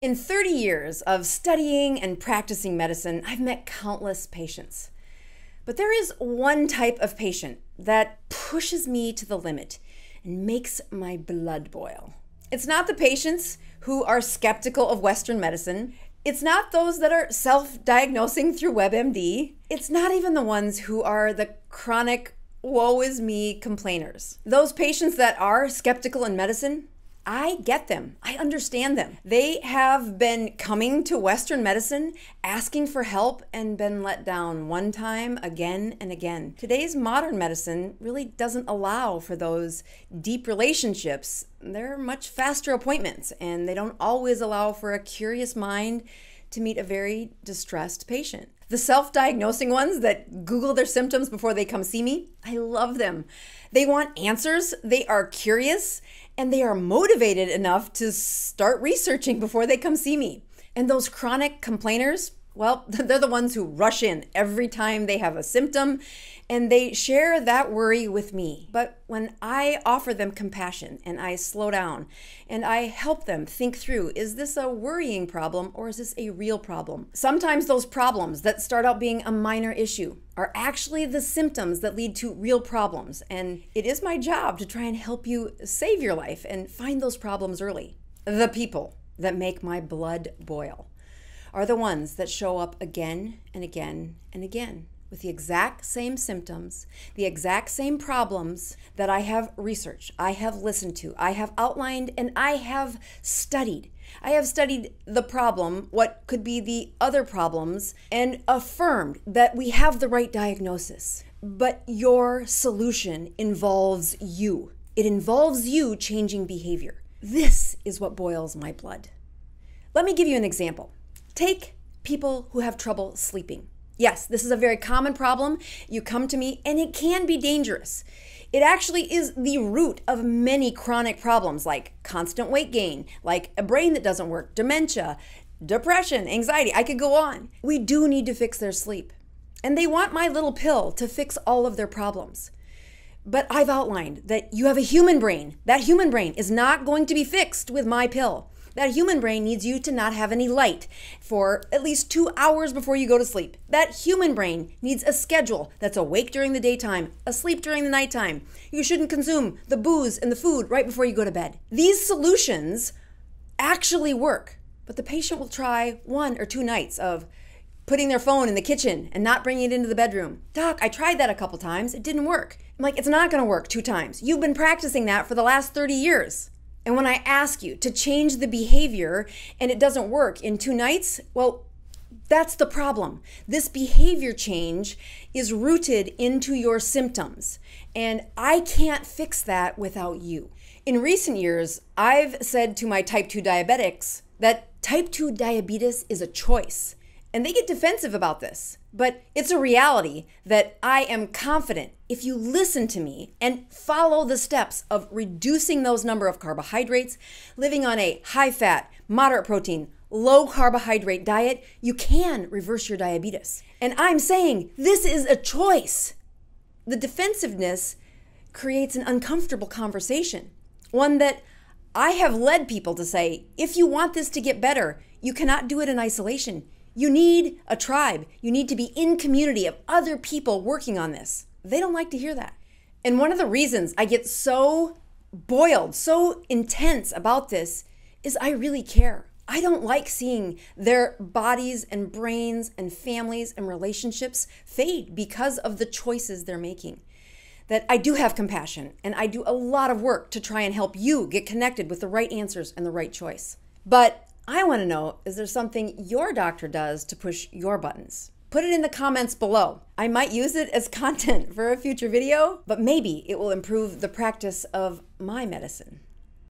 In 30 years of studying and practicing medicine, I've met countless patients. But there is one type of patient that pushes me to the limit and makes my blood boil. It's not the patients who are skeptical of Western medicine. It's not those that are self-diagnosing through WebMD. It's not even the ones who are the chronic woe is me complainers. Those patients that are skeptical in medicine, I get them. I understand them. They have been coming to Western medicine, asking for help, and been let down one time, again and again. Today's modern medicine really doesn't allow for those deep relationships. They're much faster appointments, and they don't always allow for a curious mind to meet a very distressed patient. The self-diagnosing ones that Google their symptoms before they come see me, I love them. They want answers, they are curious, and they are motivated enough to start researching before they come see me. And those chronic complainers, well, they're the ones who rush in every time they have a symptom, and they share that worry with me. But when I offer them compassion and I slow down and I help them think through, is this a worrying problem or is this a real problem? Sometimes those problems that start out being a minor issue are actually the symptoms that lead to real problems. And it is my job to try and help you save your life and find those problems early. The people that make my blood boil are the ones that show up again and again and again with the exact same symptoms, the exact same problems that I have researched, I have listened to, I have outlined, and I have studied. I have studied the problem, what could be the other problems, and affirmed that we have the right diagnosis. But your solution involves you. It involves you changing behavior. This is what boils my blood. Let me give you an example. Take people who have trouble sleeping. Yes, this is a very common problem. You come to me and it can be dangerous. It actually is the root of many chronic problems like constant weight gain, like a brain that doesn't work, dementia, depression, anxiety. I could go on. We do need to fix their sleep. And they want my little pill to fix all of their problems. But I've outlined that you have a human brain. That human brain is not going to be fixed with my pill. That human brain needs you to not have any light for at least 2 hours before you go to sleep. That human brain needs a schedule that's awake during the daytime, asleep during the nighttime. You shouldn't consume the booze and the food right before you go to bed. These solutions actually work, but the patient will try 1 or 2 nights of putting their phone in the kitchen and not bringing it into the bedroom. Doc, I tried that a couple times. It didn't work. I'm like, it's not going to work 2 times. You've been practicing that for the last 30 years. And when I ask you to change the behavior and it doesn't work in 2 nights, well, that's the problem. This behavior change is rooted into your symptoms, and I can't fix that without you. In recent years, I've said to my type 2 diabetics that type 2 diabetes is a choice. And they get defensive about this, but it's a reality that I am confident if you listen to me and follow the steps of reducing those number of carbohydrates, living on a high-fat, moderate protein, low carbohydrate diet, you can reverse your diabetes. And I'm saying this is a choice. The defensiveness creates an uncomfortable conversation, one that I have led people to say, if you want this to get better, you cannot do it in isolation. You need a tribe. You need to be in community of other people working on this. They don't like to hear that. And one of the reasons I get so boiled, so intense about this is I really care. I don't like seeing their bodies and brains and families and relationships fade because of the choices they're making. That I do have compassion and I do a lot of work to try and help you get connected with the right answers and the right choice. But I want to know, is there something your doctor does to push your buttons? Put it in the comments below. I might use it as content for a future video, but maybe it will improve the practice of my medicine.